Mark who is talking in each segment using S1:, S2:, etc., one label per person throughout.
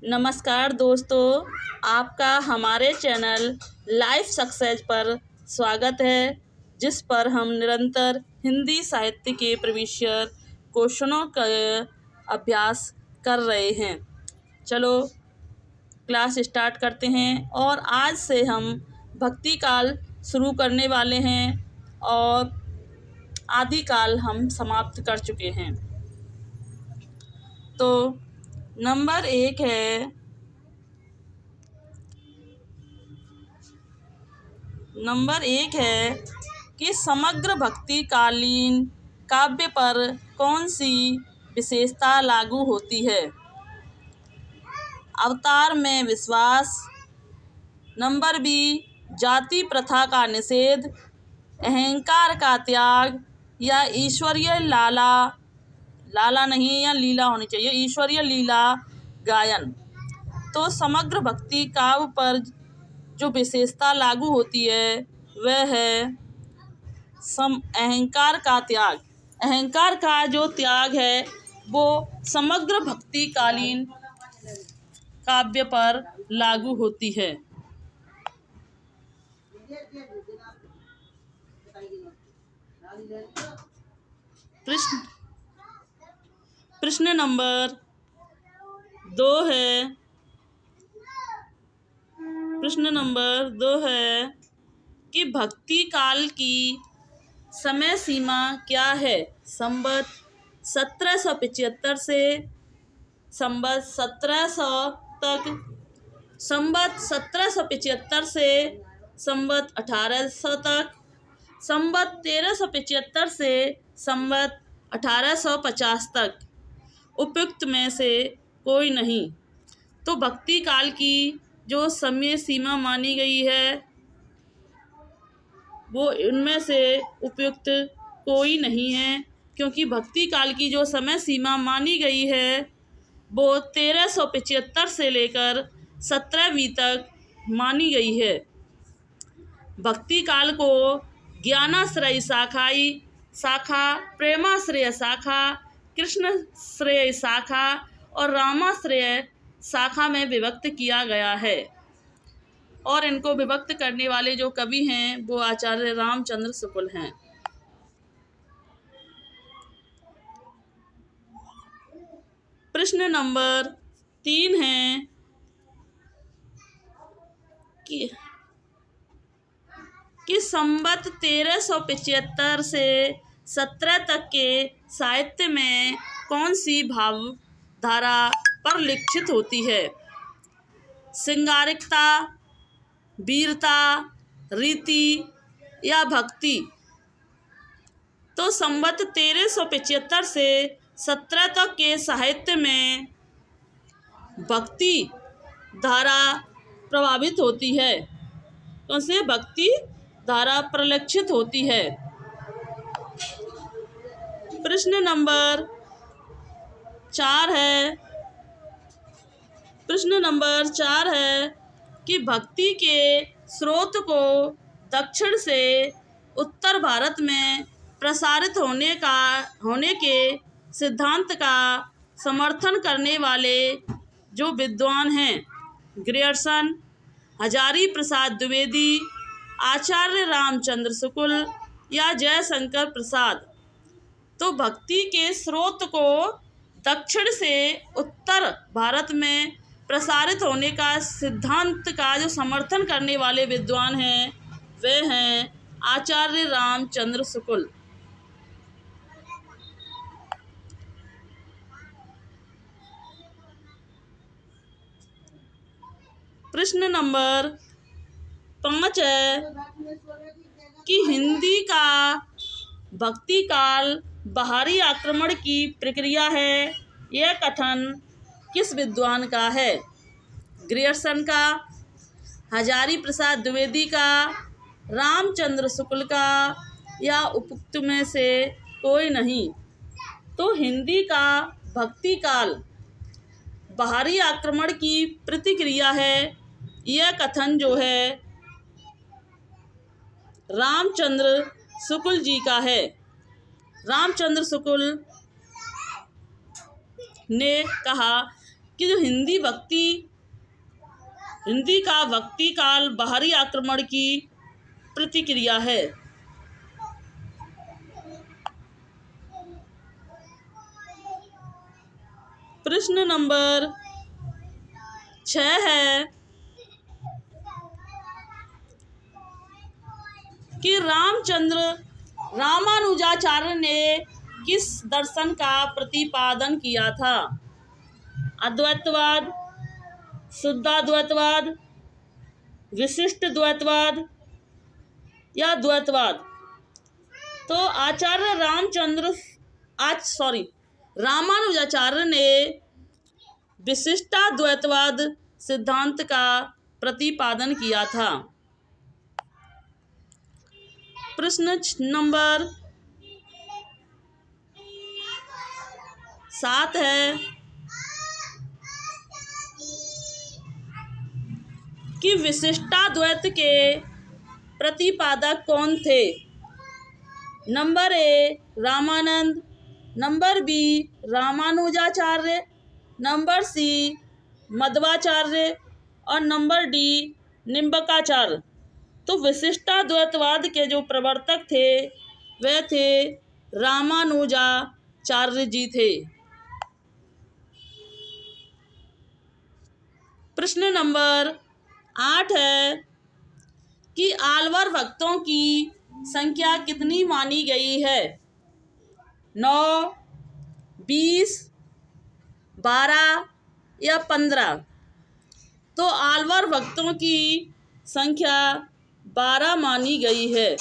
S1: नमस्कार दोस्तों, आपका हमारे चैनल लाइफ सक्सेस पर स्वागत है, जिस पर हम निरंतर हिंदी साहित्य के प्रीवियस क्वेश्चनों का अभ्यास कर रहे हैं। चलो क्लास स्टार्ट करते हैं और आज से हम भक्ति काल शुरू करने वाले हैं और आदि काल हम समाप्त कर चुके हैं। तो नंबर 1 है कि समग्र भक्ति कालीन काव्य पर कौन सी विशेषता लागू होती है। अवतार में विश्वास। नंबर बी, जाति प्रथा का निषेध, अहंकार का त्याग या ईश्वरीय लाला नहीं या लीला होनी चाहिए, ईश्वरीय लीला गायन। तो समग्र भक्ति काव्य पर जो विशेषता लागू होती है वह है अहंकार का त्याग। अहंकार का जो त्याग है वो समग्र भक्ति कालीन काव्य पर लागू होती है। प्रश्न नंबर 2 है। प्रश्न नंबर 2 है कि भक्ति काल की समय सीमा क्या है। संवत 1775 से संवत 1700 तक, संवत 1775 से संवत 1800 तक, संवत 1375 से संवत 1850 तक। उपयुक्त में से कोई नहीं। तो भक्ति काल की जो समय सीमा मानी गई है वो इनमें से उपयुक्त कोई नहीं है, क्योंकि भक्ति काल की जो समय सीमा मानी गई है वो 1375 से लेकर 17वीं तक मानी गई है। भक्ति काल को ज्ञानाश्रय शाखा, प्रेमाश्रय शाखा, कृष्णाश्रय शाखा और रामाश्रय शाखा में विभक्त किया गया है। और इनको विभक्त करने वाले जो कवि हैं वो आचार्य रामचंद्र शुक्ल हैं। प्रश्न नंबर 3 है कि संवत 1375 से 17 तक के साहित्य में कौन सी भावधारा परिलक्षित होती है। श्रृंगारिकता, वीरता, रीति या भक्ति। तो संवत 1375 से 17 तक के साहित्य में भक्ति धारा प्रभावित होती है, तो से भक्ति धारा परिलक्षित होती है। प्रश्न नंबर 4 है। प्रश्न नंबर 4 है कि भक्ति के स्रोत को दक्षिण से उत्तर भारत में प्रसारित होने के सिद्धांत का समर्थन करने वाले जो विद्वान हैं ग्रियर्सन, हजारी प्रसाद द्विवेदी, आचार्य रामचंद्र शुक्ल या जयशंकर प्रसाद। तो भक्ति के स्रोत को दक्षिण से उत्तर भारत में प्रसारित होने का सिद्धांत का जो समर्थन करने वाले विद्वान हैं वे हैं आचार्य रामचंद्र शुक्ल। प्रश्न नंबर 5 है कि हिंदी का भक्ति काल बाहरी आक्रमण की प्रक्रिया है, यह कथन किस विद्वान का है। ग्रियर्सन का, हजारी प्रसाद द्विवेदी का, रामचंद्र शुक्ल का या उपयुक्त में से कोई नहीं। तो हिंदी का भक्ति काल बाहरी आक्रमण की प्रतिक्रिया है, यह कथन जो है रामचंद्र शुक्ल जी का है। रामचंद्र शुक्ल ने कहा कि जो हिंदी का भक्ति काल बाहरी आक्रमण की प्रतिक्रिया है। प्रश्न नंबर 6 है कि रामानुजाचार्य ने किस दर्शन का प्रतिपादन किया था? अद्वैतवाद, शुद्धाद्वैतवाद, विशिष्ट द्वैतवाद या द्वैतवाद? तो रामानुजाचार्य ने विशिष्टाद्वैतवाद सिद्धांत का प्रतिपादन किया था। प्रश्न नंबर 7 है कि विशिष्टाद्वैत के प्रतिपादक कौन थे? Number A Ramanand, number B Ramanujacharya, number C Madhvacharya और नंबर डी निम्बकाचार्य। तो विशिष्टाद्वैतवाद के जो प्रवर्तक थे वे थे रामानुजाचार्य जी थे। प्रश्न नंबर 8 है कि आलवर भक्तों की संख्या कितनी मानी गई है? 9, 20, 12 या 15? तो आलवर भक्तों की संख्या 12 मानी गई है।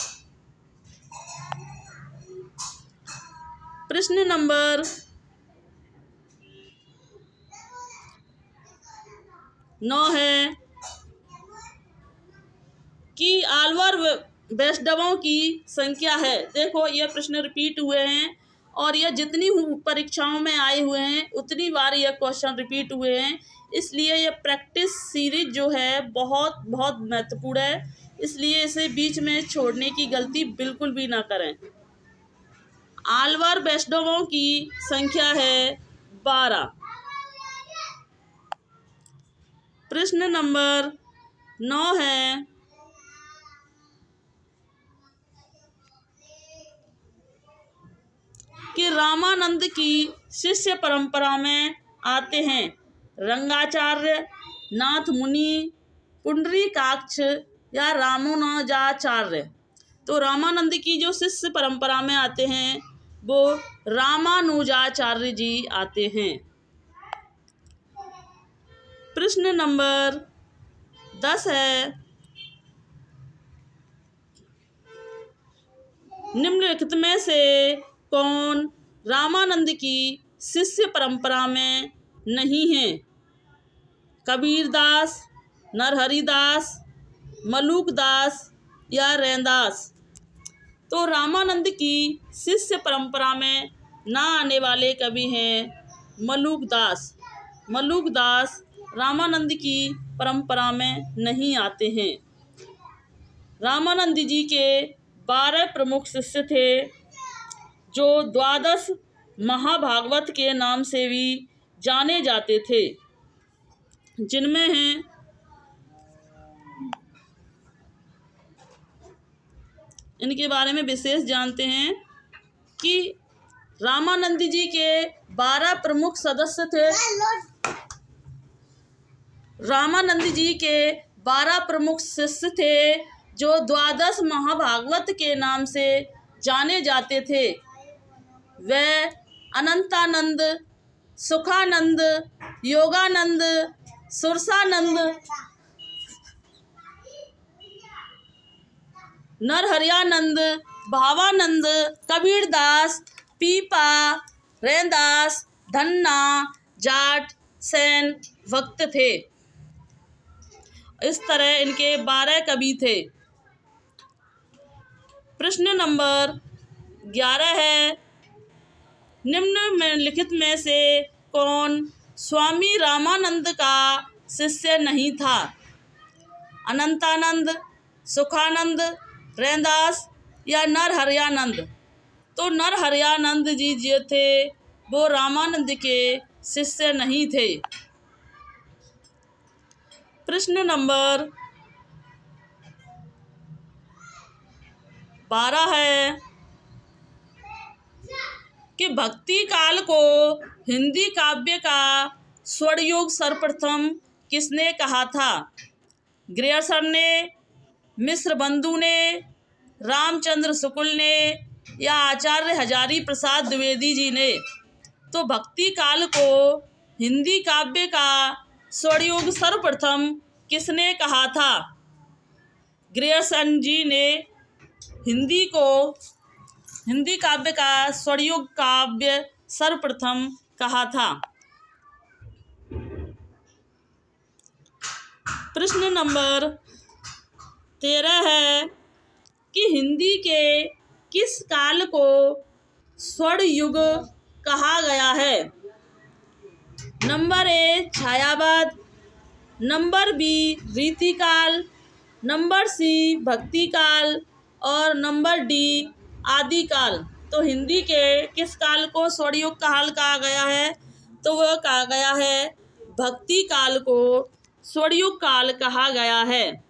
S1: प्रश्न नंबर 9 है कि आलवर वैष्णवों की संख्या है। देखो ये प्रश्न रिपीट हुए हैं और ये जितनी परीक्षाओं में आए हुए हैं उतनी बार ये क्वेश्चन रिपीट हुए हैं, इसलिए ये प्रैक्टिस सीरीज जो है बहुत बहुत महत्वपूर्ण है, इसलिए इसे बीच में छोड़ने की गलती बिल्कुल भी ना करें। आलवर वैष्णवों की संख्या है 12। प्रश्न नंबर 9 है कि रामानंद की शिष्य परंपरा में आते हैं रंगाचार्य, नाथ मुनि, पुंडरीकाक्ष या रामानुजाचार्य। तो रामानंद की जो शिष्य परंपरा में आते हैं वो रामानुजाचार्य जी आते हैं। प्रश्न नंबर 10 है निम्नलिखित में से कौन रामानंद की शिष्य परंपरा में नहीं है? कबीरदास, नरहरिदास, मलूकदास या रैदास? तो रामानंद की शिष्य परंपरा में ना आने वाले कवि हैं मलूकदास। मलूकदास रामानंद की परंपरा में नहीं आते हैं। रामानंद जी के 12 प्रमुख शिष्य थे जो 12 महाभागवत के नाम से भी जाने जाते थे, जिनमें हैं इनके बारे में विशेष जानते हैं कि रामानंद जी के 12 प्रमुख सदस्य थे। रामानंद जी के 12 प्रमुख शिष्य थे जो 12 महाभागवत के नाम से जाने जाते थे। वे अनंतानंद, सुखानंद, योगानंद, सुरसानंद, नरहरियानंद, भावानंद, कबीरदास, पीपा, रैदास, धन्ना, जाट, सेन भक्त थे। इस तरह इनके 12 कवि थे। प्रश्न नंबर 11 है निम्नलिखित में से कौन स्वामी रामानंद का शिष्य नहीं था? अनंतानंद, सुखानंद, रैदास या नरहरियानंद? तो नरहरियानंद जी जो थे वो रामानंद के शिष्य नहीं थे। प्रश्न नंबर 12 है कि भक्ति काल को हिंदी काव्य का स्वरयुग सर्वप्रथम किसने कहा था? ग्रेयर्सन ने, मिश्र बंधु ने, रामचंद्र शुक्ल ने या आचार्य हजारी प्रसाद द्विवेदी जी ने? तो भक्ति काल को हिंदी काव्य का स्वरयुग सर्वप्रथम किसने कहा था? ग्रेयर्सन जी ने हिंदी काव्य का स्वरयुग काव्य सर्वप्रथम कहा था। प्रश्न नंबर 13 है कि हिंदी के किस काल को स्वर्ण युग कहा गया है? नंबर ए छायावाद, नंबर बी रीतिकाल, नंबर सी भक्ति काल और नंबर डी आदिकाल। तो हिंदी के किस काल को स्वर्णयुग काल कहा गया है? तो वह कहा गया है भक्ति काल को स्वर्णयुग काल कहा गया है।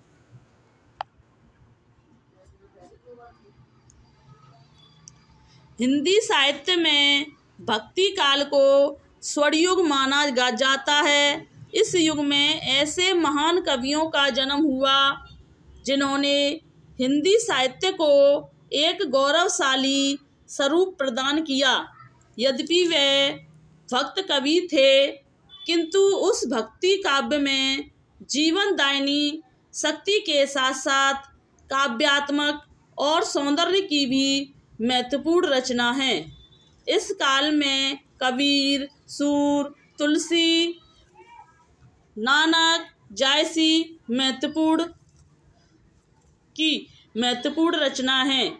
S1: हिंदी साहित्य में भक्ति काल को स्वर्णयुग माना जाता है। इस युग में ऐसे महान कवियों का जन्म हुआ जिन्होंने हिंदी साहित्य को एक गौरवशाली स्वरूप प्रदान किया। यद्यपि वे भक्त कवि थे, किंतु उस भक्ति काव्य में जीवनदायिनी शक्ति के साथ साथ काव्यात्मक और सौंदर्य की भी महत्वपूर्ण रचना है। इस काल में कबीर, सूर, तुलसी, नानक जैसी महत्वपूर्ण रचना है।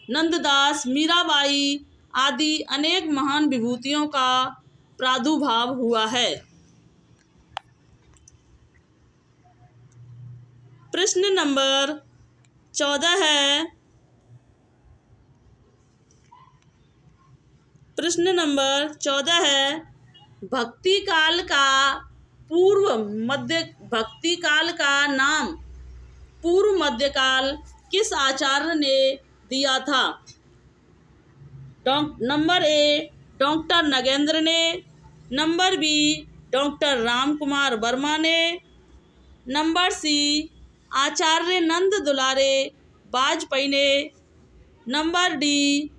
S1: नंददास, मीराबाई आदि अनेक महान विभूतियों का प्रादुर्भाव हुआ है। प्रश्न नंबर 14 है। प्रश्न नंबर 14 है भक्ति काल का नाम पूर्व मध्यकाल किस आचार्य ने दिया था? नंबर ए डॉक्टर नगेंद्र ने, number B doctor Ramkumar Verma ने, नंबर सी आचार्य नंद दुलारे वाजपेयी ने, नंबर डी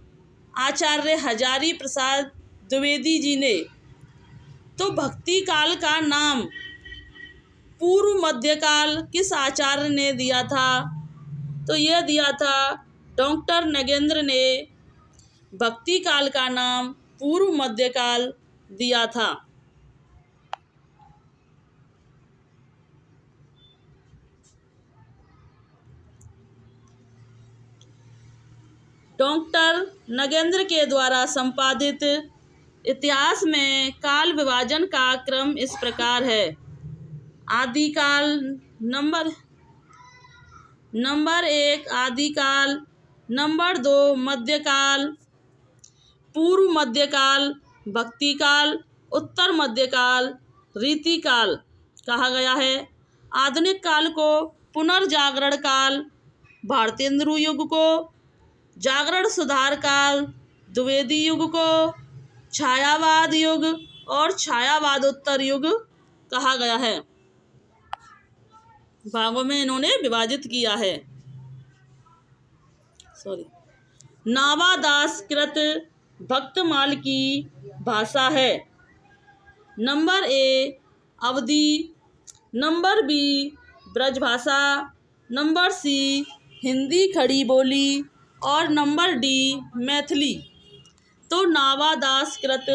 S1: आचार्य हजारी प्रसाद द्विवेदी जी ने। तो भक्ति काल का नाम पूर्व मध्यकाल किस आचार्य ने दिया था? तो यह दिया था डॉक्टर नगेंद्र ने भक्ति काल का नाम पूर्व मध्यकाल दिया था। डॉक्टर नगेंद्र के द्वारा संपादित इतिहास में काल विभाजन का क्रम इस प्रकार है। आदिकाल नंबर 1 आदिकाल, नंबर 2 मध्यकाल, पूर्व मध्यकाल, भक्ति काल, उत्तर मध्यकाल, रीतिकाल कहा गया है। आधुनिक काल को पुनर्जागरण काल, भारतेंदु युग को जागरण सुधार काल, द्विवेदी युग को छायावाद युग और छायावादोत्तर युग कहा गया है। भागों में इन्होंने विभाजित किया है। नावादास कृत भक्तमाल की भाषा है। Number A Awadhi, number B Brajbhasha, number C Hindi Khadi Boli और नंबर डी मैथिली। तो नावादास कृत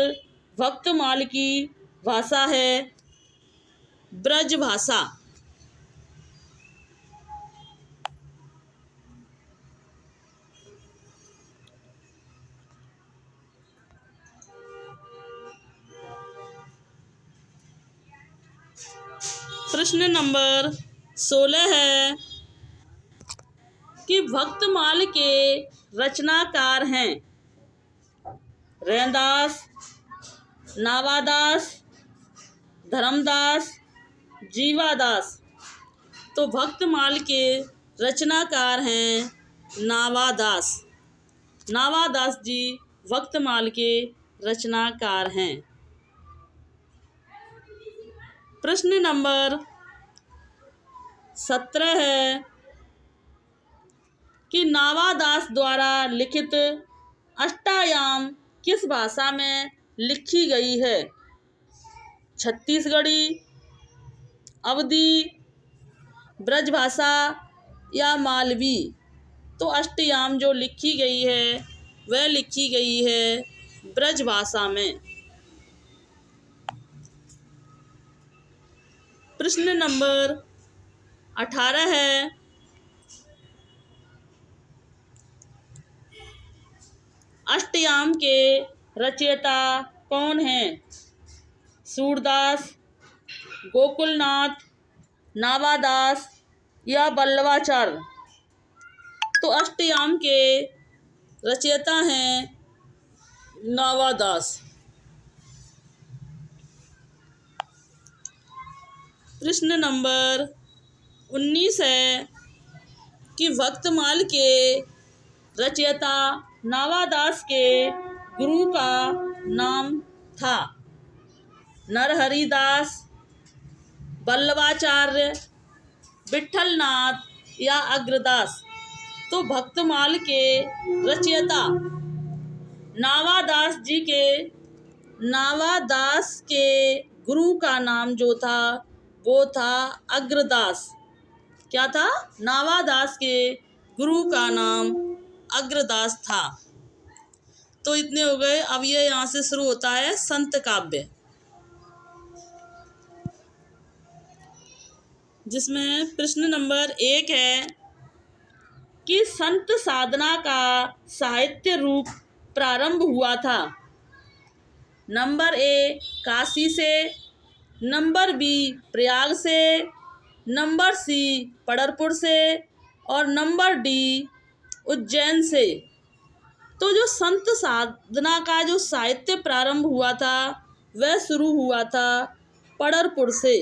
S1: भक्तमाल की भाषा है ब्रजभाषा। प्रश्न नंबर 16 है कि भक्तमाल के रचनाकार हैं रैनदास, नावादास, धर्मदास, जीवादास। तो भक्तमाल के रचनाकार हैं नावादास। नावादास जी भक्तमाल के रचनाकार हैं। प्रश्न नंबर 17 है कि नावादास द्वारा लिखित अष्टायाम किस भाषा में लिखी गई है? छत्तीसगढ़ी, अवधी, ब्रजभाषा या मालवी। तो अष्टयाम जो लिखी गई है वह लिखी गई है ब्रजभाषा में। प्रश्न नंबर 18 है अष्टयाम के रचयिता कौन हैं? सूरदास, गोकुलनाथ, नावादास या बल्लवाचार्य। तो अष्टयाम के रचयिता हैं नावादास। प्रश्न नंबर 19 है कि भक्तमाल के रचयिता नावादास के गुरु का नाम था? नरहरिदास, बल्लवाचार्य, विठलनाथ या अग्रदास। तो भक्तमाल के रचयिता नावादास के गुरु का नाम जो था वो था अग्रदास। क्या था? नावादास के गुरु का नाम अग्रदास था। तो इतने हो गए। अब ये यहाँ से शुरू होता है संत काव्य, जिसमें प्रश्न नंबर 1 है कि संत साधना का साहित्य रूप प्रारंभ हुआ था? नंबर ए काशी से, नंबर बी प्रयाग से, नंबर सी पढ़रपुर से और नंबर डी उज्जैन से। तो जो संत साधना का जो साहित्य प्रारंभ हुआ था वह शुरू हुआ था पढ़रपुर से।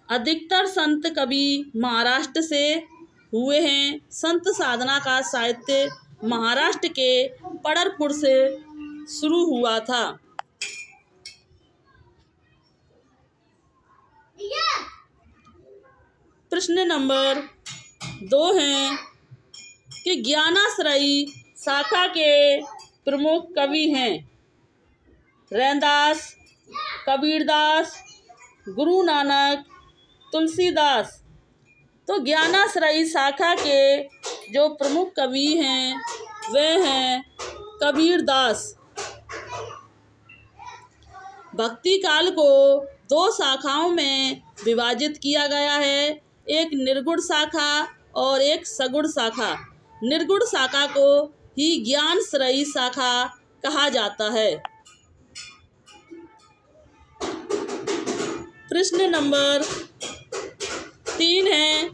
S1: अधिकतर संत कवि महाराष्ट्र से हुए हैं। संत साधना का साहित्य महाराष्ट्र के पढ़रपुर से शुरू हुआ था। प्रश्न नंबर 2 है कि ज्ञानाश्रयी शाखा के प्रमुख कवि हैं? रैदास, कबीरदास, गुरु नानक, तुलसीदास। तो ज्ञानाश्रयी शाखा के जो प्रमुख कवि हैं वे हैं कबीरदास। भक्ति काल को 2 शाखाओं में विभाजित किया गया है, एक निर्गुण शाखा और एक सगुण शाखा। निर्गुण शाखा को ही ज्ञानाश्रयी शाखा कहा जाता है। प्रश्न नंबर 3 है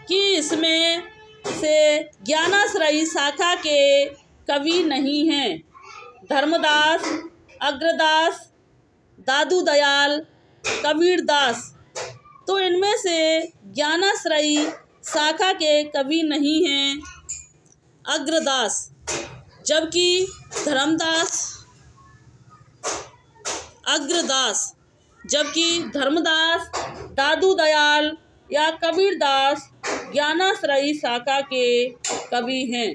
S1: कि इसमें से ज्ञानाश्रयी शाखा के कवि नहीं हैं? धर्मदास, अग्रदास, दादू दयाल, कबीरदास। तो इनमें से ज्ञानाश्रयी शाखा के कवि नहीं हैं अग्रदास, जबकि धर्मदास, दादू दयाल या कबीरदास ज्ञानाश्रयी शाखा के कवि हैं।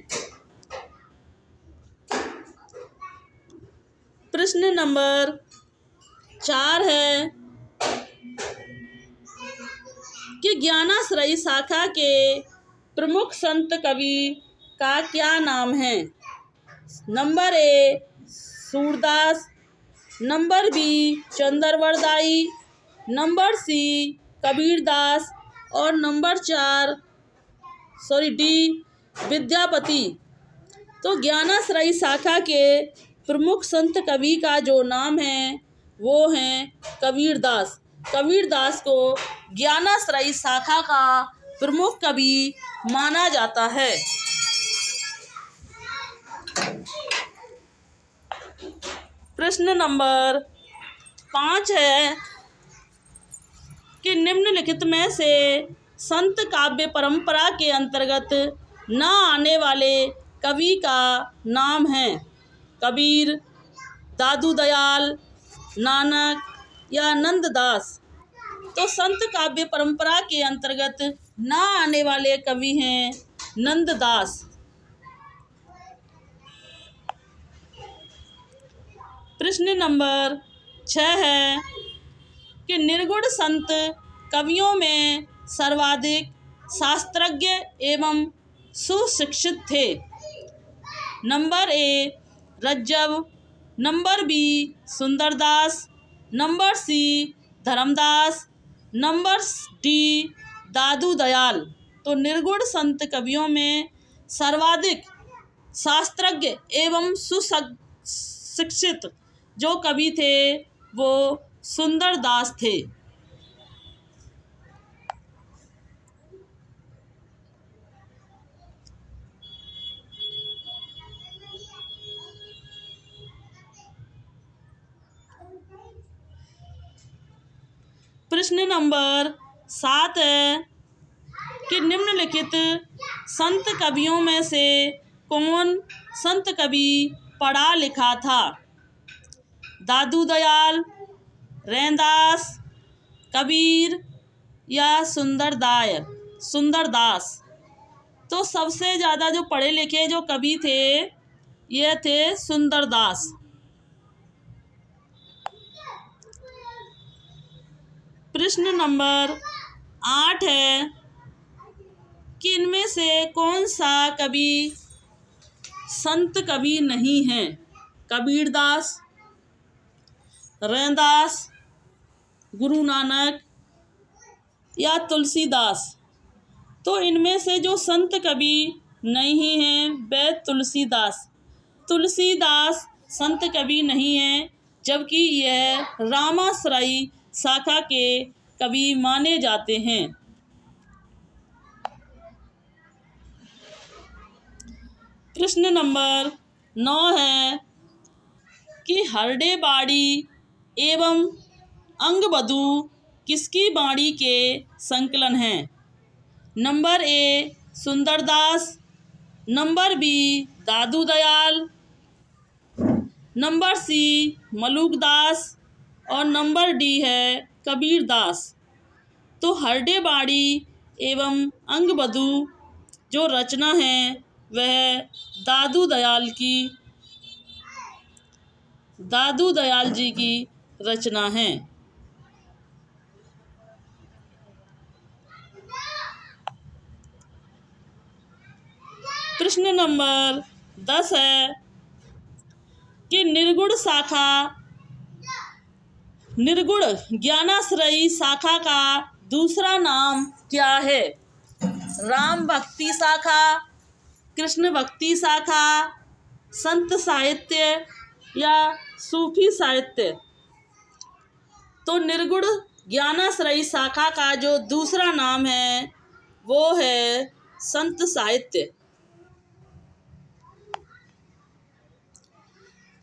S1: प्रश्न नंबर 4 है कि ज्ञानाश्रयी शाखा के प्रमुख संत कवि का क्या नाम है? Number A Surdas, number B Chandravardai, number C Kabirdas और नंबर डी विद्यापति। तो ज्ञानाश्रयी शाखा के प्रमुख संत कवि का जो नाम है वो हैं कबीरदास। कबीरदास को ज्ञानाश्रयी शाखा का प्रमुख कवि माना जाता है। प्रश्न नंबर 5 है कि निम्नलिखित में से संत काव्य परंपरा के अंतर्गत न आने वाले कवि का नाम है। कबीर, दादू दयाल, नानक या नंददास। तो संत काव्य परंपरा के अंतर्गत न आने वाले कवि हैं नंददास। प्रश्न नंबर 6 है कि निर्गुण संत कवियों में सर्वाधिक शास्त्रज्ञ एवं सुशिक्षित थे। Number A Rajjab, number B Sundardas, number C Dharamdas, number D Dadu Dayal. तो निर्गुण संत कवियों में सर्वाधिक शास्त्रज्ञ एवं सुशिक्षित जो कवि थे वो सुंदरदास थे। प्रश्न नंबर 7 है कि निम्नलिखित संत कवियों में से कौन संत कवि पढ़ा लिखा था। दादू दयाल, रैदास, कबीर या सुंदरदास। तो सबसे ज़्यादा जो पढ़े लिखे जो कवि थे ये थे सुंदरदास। प्रश्न नंबर 8 है कि इनमें से कौन सा कवि संत कवि नहीं है। कबीरदास, रैदास, गुरु नानक या तुलसीदास। तो इनमें से जो संत कवि नहीं हैं वह तुलसीदास संत कवि नहीं है, जबकि यह रामाश्रयी शाखा के कवि माने जाते हैं। प्रश्न नंबर 9 है कि हरडे बाड़ी एवं अंगबधू किसकी बाणी के संकलन हैं। Number A Sundardas, number B Dadu Dayal, number C Malukdas और नंबर डी है कबीरदास। तो हरडे बाड़ी एवं अंगबधू जो रचना है वह दादू दयाल जी की रचना है। प्रश्न नंबर 10 है कि निर्गुण ज्ञानाश्रयी शाखा का दूसरा नाम क्या है। राम भक्ति शाखा, कृष्ण भक्ति शाखा, संत साहित्य या सूफी साहित्य। तो निर्गुण ज्ञानाश्रयी शाखा का जो दूसरा नाम है वो है संत साहित्य।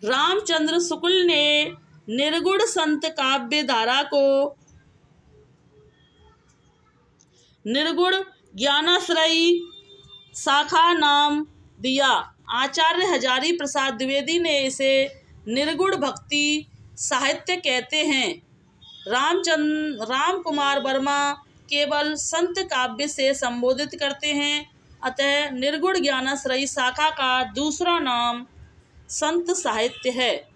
S1: रामचंद्र शुक्ल ने निर्गुण संत काव्य धारा को निर्गुण ज्ञानाश्रयी शाखा नाम दिया। आचार्य हजारी प्रसाद द्विवेदी ने इसे निर्गुण भक्ति साहित्य कहते हैं। राम कुमार वर्मा केवल संत काव्य से संबोधित करते हैं, अतः निर्गुण ज्ञानाश्रयी शाखा का दूसरा नाम संत साहित्य है।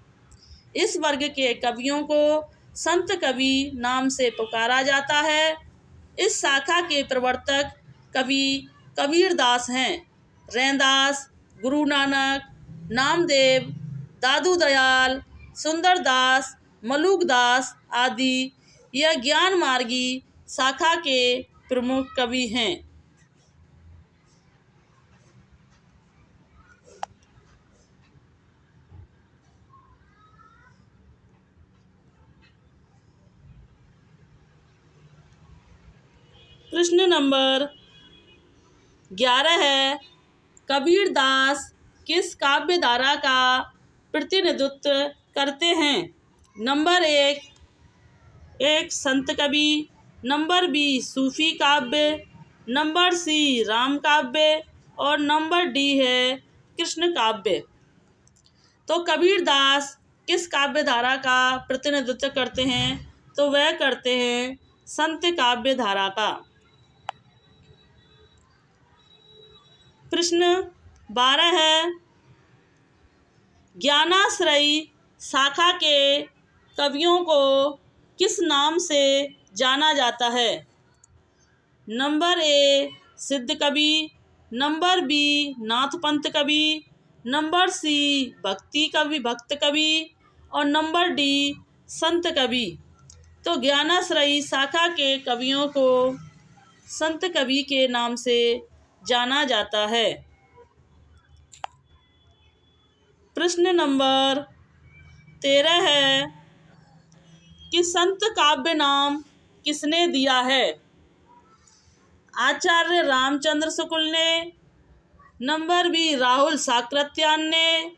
S1: इस वर्ग के कवियों को संत कवि नाम से पुकारा जाता है। इस शाखा के प्रवर्तक कवि कबीरदास हैं। रैदास, गुरु नानक, नामदेव, दादू दयाल, सुंदरदास, मलुकदास आदि यह ज्ञान मार्गी शाखा के प्रमुख कवि हैं। प्रश्न नंबर 11 है कबीरदास किस काव्य धारा का प्रतिनिधित्व करते हैं। नंबर 1 एक संत कवि, नंबर बी सूफी काव्य, नंबर सी राम काव्य और नंबर डी है कृष्ण काव्य। तो कबीरदास किस काव्य धारा का प्रतिनिधित्व करते हैं? तो वह करते हैं संत काव्य धारा का। प्रश्न 12 है, ज्ञानाश्रयी शाखा के कवियों को किस नाम से जाना जाता है? नंबर ए सिद्ध कवि, नंबर बी नाथपंथ कवि, नंबर सी भक्त कवि और नंबर डी संत कवि। तो ज्ञानाश्रयी शाखा के कवियों को संत कवि के नाम से जाना जाता है। प्रश्न नंबर 13 है कि संत काव्य नाम किसने दिया है? आचार्य रामचंद्र शुक्ल ने, नंबर बी राहुल साकृत्यायन ने,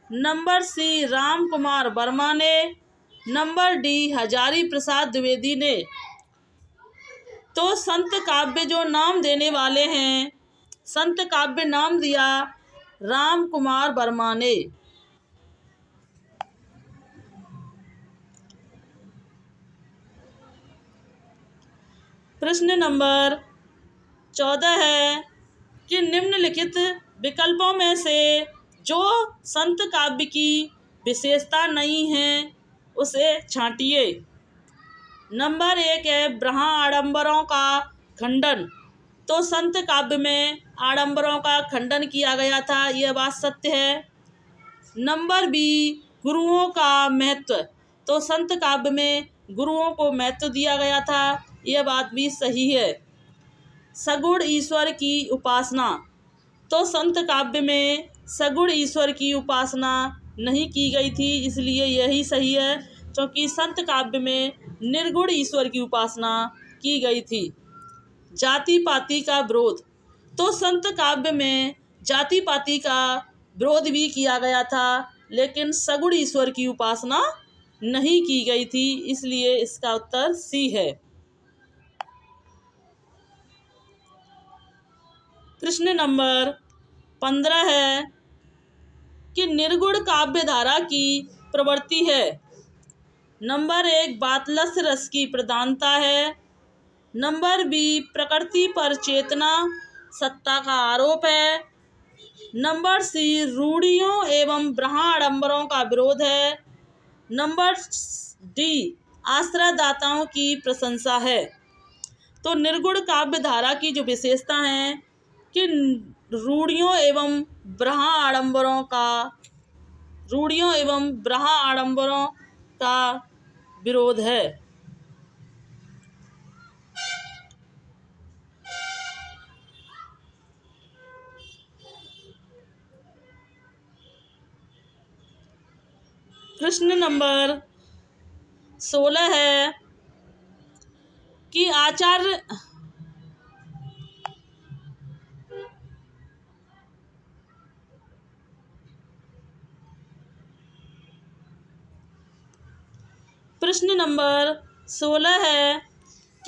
S1: नंबर सी राम कुमार वर्मा ने, नंबर डी हजारी प्रसाद द्विवेदी ने। तो संत काव्य जो नाम देने वाले हैं, संत काव्य नाम दिया राम कुमार वर्मा ने। प्रश्न नंबर 14 है कि निम्नलिखित विकल्पों में से जो संत काव्य की विशेषता नहीं है उसे छांटिए। नंबर 1 है ब्रह्मा आडंबरों का खंडन। तो संत काव्य में आडंबरों का खंडन किया गया था, यह बात सत्य है। नंबर बी गुरुओं का महत्व। तो संत काव्य में गुरुओं को महत्व दिया गया था, यह बात भी सही है। सगुण ईश्वर की उपासना। तो संत काव्य में सगुण ईश्वर की उपासना नहीं की गई थी, इसलिए यही सही है, क्योंकि संत काव्य में निर्गुण ईश्वर की उपासना की गई थी। जाति पाति का विरोध। तो संत काव्य में जाति पाति का विरोध भी किया गया था, लेकिन सगुण ईश्वर की उपासना नहीं की गई थी, इसलिए इसका उत्तर सी है। प्रश्न नंबर 15 है कि निर्गुण काव्य धारा की प्रवृत्ति है। नंबर 1 बातलस्य रस की प्रधानता है, नंबर बी प्रकृति पर चेतना सत्ता का आरोप है, नंबर सी रूढ़ियों एवं ब्रह्माडंबरों का विरोध है, नंबर डी आश्रयदाताओं की प्रशंसा है। तो निर्गुण काव्य धारा की जो विशेषता है कि रूढ़ियों एवं ब्रह्माडंबरों का विरोध है। प्रश्न नंबर 16 है कि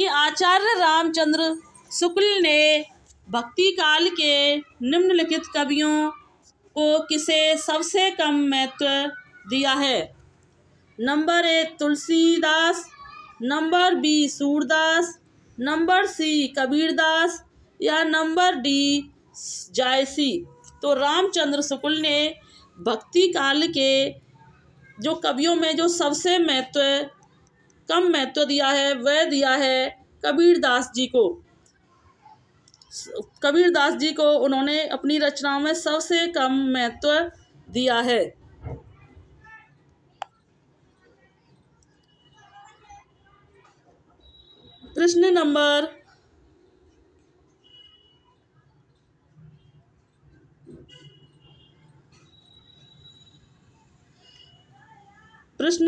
S1: आचार्य रामचंद्र शुक्ल ने भक्ति काल के निम्नलिखित कवियों को किसे सबसे कम महत्व दिया है? Number 1 Tulsidas, number B Surdas, number C Kabirdas या नंबर डी जायसी। तो रामचंद्र शुक्ल ने भक्ति काल के जो कवियों में जो सबसे कम महत्व दिया है वह दिया है कबीरदास जी को। कबीरदास जी को उन्होंने अपनी रचनाओं में सबसे कम महत्व दिया है। प्रश्न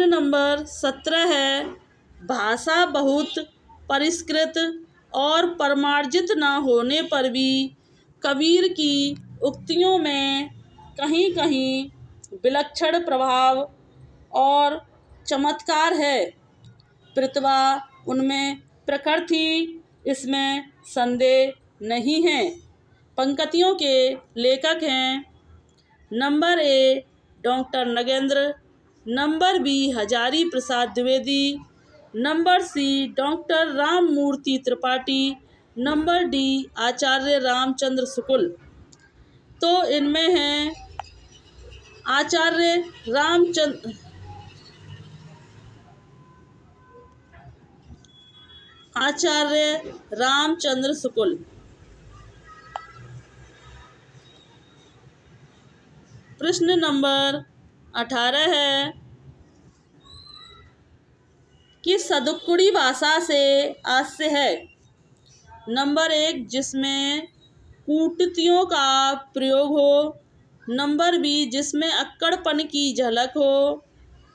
S1: नंबर 17 है, भाषा बहुत परिष्कृत और परिमार्जित न होने पर भी कबीर की उक्तियों में कहीं कहीं विलक्षण प्रभाव और चमत्कार है। प्रतिभा उनमें प्रखर थी, इसमें संदेह नहीं है। पंक्तियों के लेखक हैं number A doctor Nagendra, number B Hazari Prasad Dwivedi, number C doctor Ramamurti Tripathi, number D Acharya Ramchandra Shukla. तो इनमें हैं आचार्य रामचंद्र शुक्ल। प्रश्न नंबर 18 है कि सदुक्कुड़ी भाषा से आस्य है। नंबर 1 जिसमें कूटतियों का प्रयोग हो, नंबर बी जिसमें अक्कड़पन की झलक हो,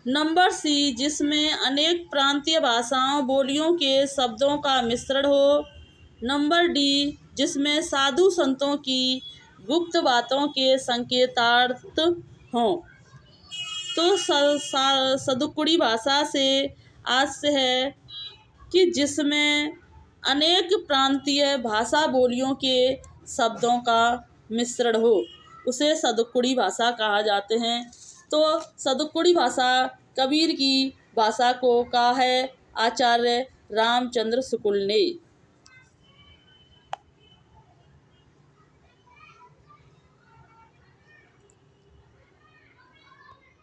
S1: नंबर सी जिसमें अनेक प्रांतीय भाषाओं बोलियों के शब्दों का मिश्रण हो, नंबर डी जिसमें साधु संतों की गुप्त बातों के संकेतार्थ हों। तो सदुक्कुड़ी भाषा से आस्य है कि जिसमें अनेक प्रांतीय भाषा बोलियों के शब्दों का मिश्रण हो, उसे सदुक्कुड़ी भाषा कहा जाते हैं। तो सदुक्कुड़ी भाषा कबीर की भाषा को कहा है आचार्य रामचंद्र शुक्ल ने।